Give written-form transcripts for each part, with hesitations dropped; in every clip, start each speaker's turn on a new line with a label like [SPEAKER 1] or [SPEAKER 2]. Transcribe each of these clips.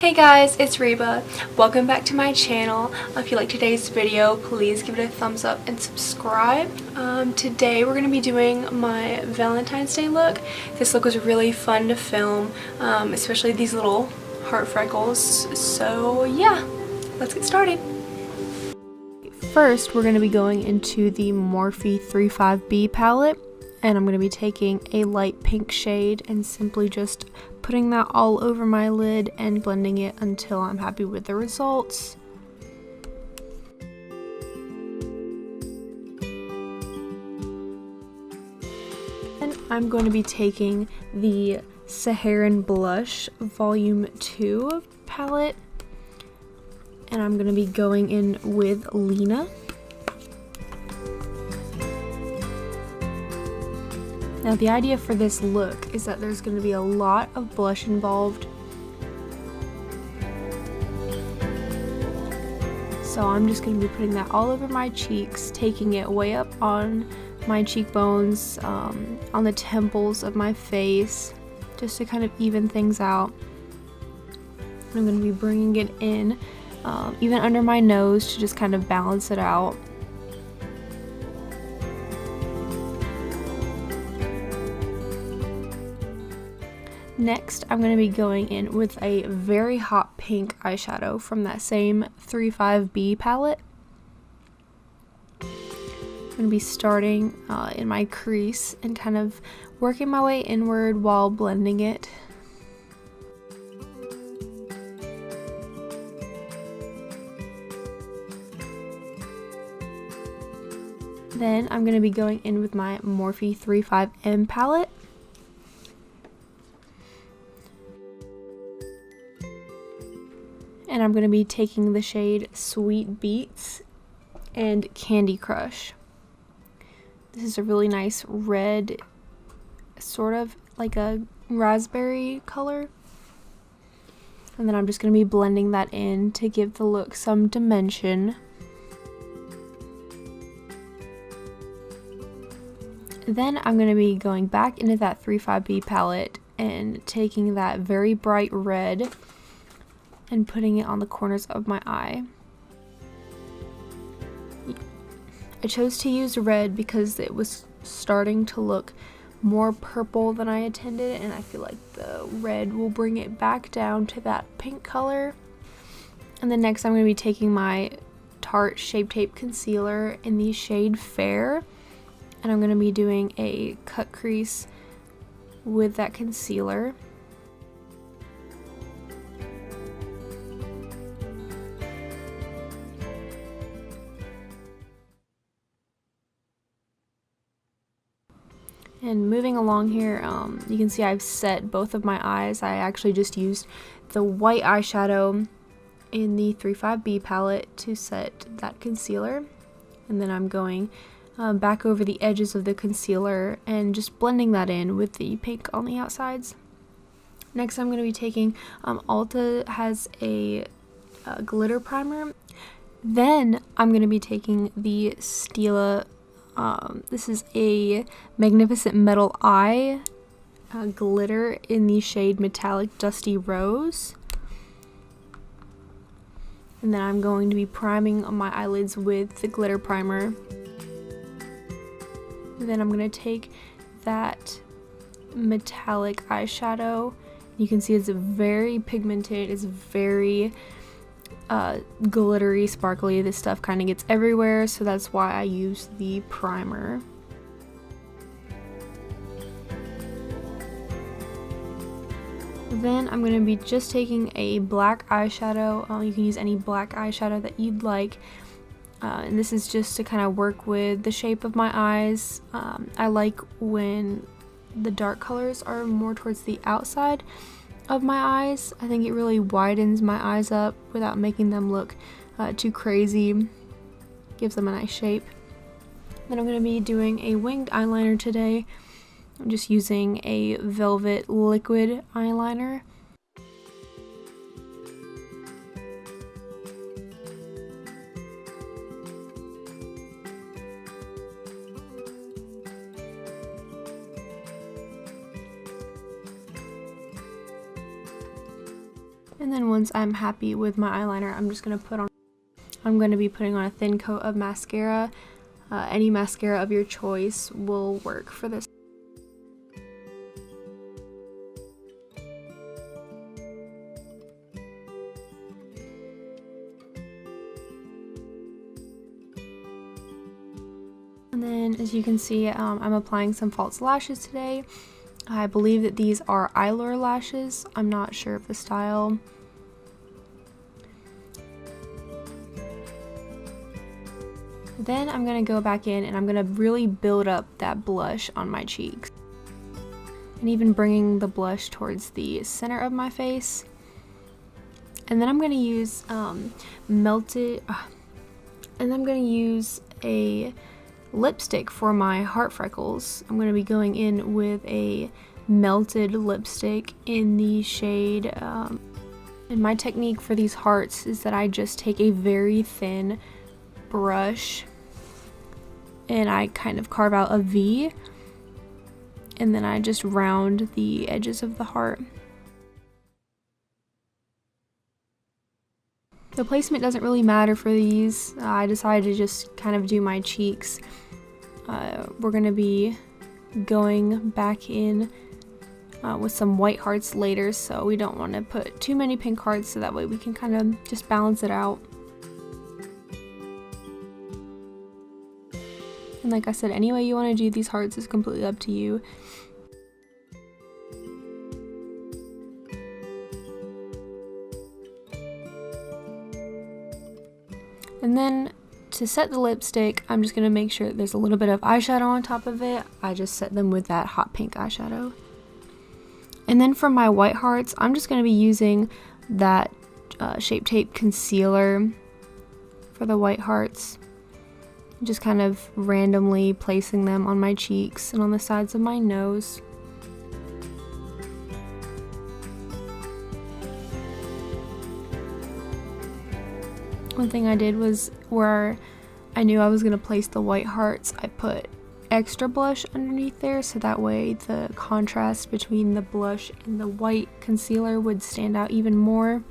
[SPEAKER 1] Hey guys, it's Reba. Welcome back to my channel. If you like today's video, please give it a thumbs up and subscribe. Today we're going to be doing my Valentine's Day look. This look was really fun to film, especially these little heart freckles. So yeah, let's get started. First, we're going to be going into the Morphe 35B palette, and I'm going to be taking a light pink shade and simply just putting that all over my lid and blending it until I'm happy with the results. And I'm going to be taking the Saharan Blush Volume 2 palette, and I'm going to be going in with Lena. Now the idea for this look is that there's going to be a lot of blush involved. So I'm just going to be putting that all over my cheeks, taking it way up on my cheekbones, on the temples of my face, just to kind of even things out. I'm going to be bringing it in, even under my nose to just kind of balance it out. Next, I'm going to be going in with a very hot pink eyeshadow from that same 35B palette. I'm going to be starting in my crease and kind of working my way inward while blending it. Then I'm going to be going in with my Morphe 35M palette. And I'm going to be taking the shade Sweet Beets and Candy Crush. This is a really nice red, sort of like a raspberry color. And then I'm just going to be blending that in to give the look some dimension. Then I'm going to be going back into that 35B palette and taking that very bright red and putting it on the corners of my eye. I chose to use red because it was starting to look more purple than I intended, and I feel like the red will bring it back down to that pink color. And then next I'm going to be taking my Tarte Shape Tape Concealer in the shade Fair, and I'm going to be doing a cut crease with that concealer. And moving along here, you can see I've set both of my eyes. I actually just used the white eyeshadow in the 35B palette to set that concealer. And then I'm going back over the edges of the concealer and just blending that in with the pink on the outsides. Next I'm going to be taking, Ulta has a glitter primer. Then I'm going to be taking the Stila, this is a Magnificent Metal Eye glitter in the shade Metallic Dusty Rose. And then I'm going to be priming my eyelids with the glitter primer. And then I'm going to take that metallic eyeshadow. You can see it's very pigmented, it's very glittery, sparkly. This stuff kind of gets everywhere, so that's why I use the primer. Then I'm going to be just taking a black eyeshadow. You can use any black eyeshadow that you'd like. And this is just to kind of work with the shape of my eyes. I like when the dark colors are more towards the outside of my eyes. I think it really widens my eyes up without making them look too crazy. Gives them a nice shape. Then I'm going to be doing a winged eyeliner today. I'm just using a Velvet liquid eyeliner. And then once I'm happy with my eyeliner, I'm going to be putting on a thin coat of mascara. Any mascara of your choice will work for this. And then, as you can see, I'm applying some false lashes today. I believe that these are Eyelure lashes. I'm not sure of the style. Then I'm going to go back in and I'm going to really build up that blush on my cheeks. And even bringing the blush towards the center of my face. And then I'm going to use a lipstick for my heart freckles. I'm going to be going in with a melted lipstick in the shade, and my technique for these hearts is that I just take a very thin brush and I kind of carve out a V, and then I just round the edges of the heart. The placement doesn't really matter for these. I decided to just kind of do my cheeks. We're going to be going back in with some white hearts later, so we don't want to put too many pink hearts, so that way we can kind of just balance it out. And like I said, any way you want to do these hearts is completely up to you. And then to set the lipstick, I'm just going to make sure that there's a little bit of eyeshadow on top of it. I just set them with that hot pink eyeshadow. And then for my white hearts, I'm just going to be using that Shape Tape concealer for the white hearts. Just kind of randomly placing them on my cheeks and on the sides of my nose. One thing I did was where I knew I was going to place the white hearts, I put extra blush underneath there, so that way the contrast between the blush and the white concealer would stand out even more.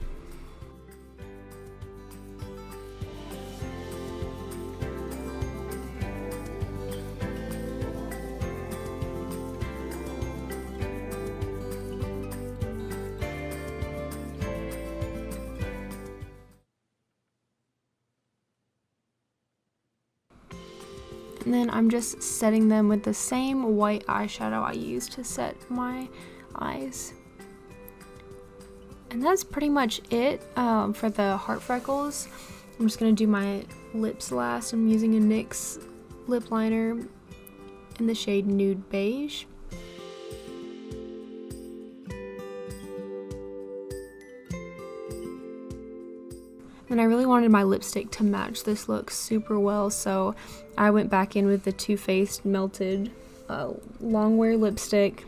[SPEAKER 1] And then I'm just setting them with the same white eyeshadow I used to set my eyes. And that's pretty much it for the heart freckles. I'm just going to do my lips last. I'm using a NYX lip liner in the shade Nude Beige. And I really wanted my lipstick to match this look super well, so I went back in with the Too Faced melted long wear lipstick.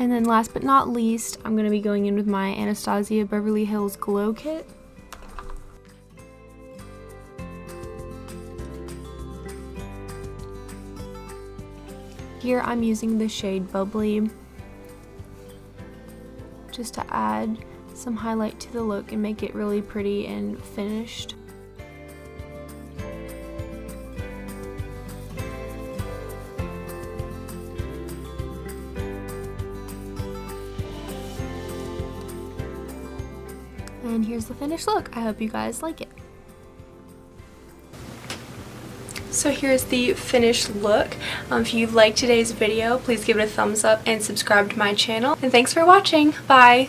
[SPEAKER 1] And then last but not least, I'm going to be going in with my Anastasia Beverly Hills Glow Kit. Here I'm using the shade Bubbly just to add some highlight to the look and make it really pretty and finished. And here's the finished look. I hope you guys like it. So here's the finished look. If you liked today's video, please give it a thumbs up and subscribe to my channel. And thanks for watching. Bye!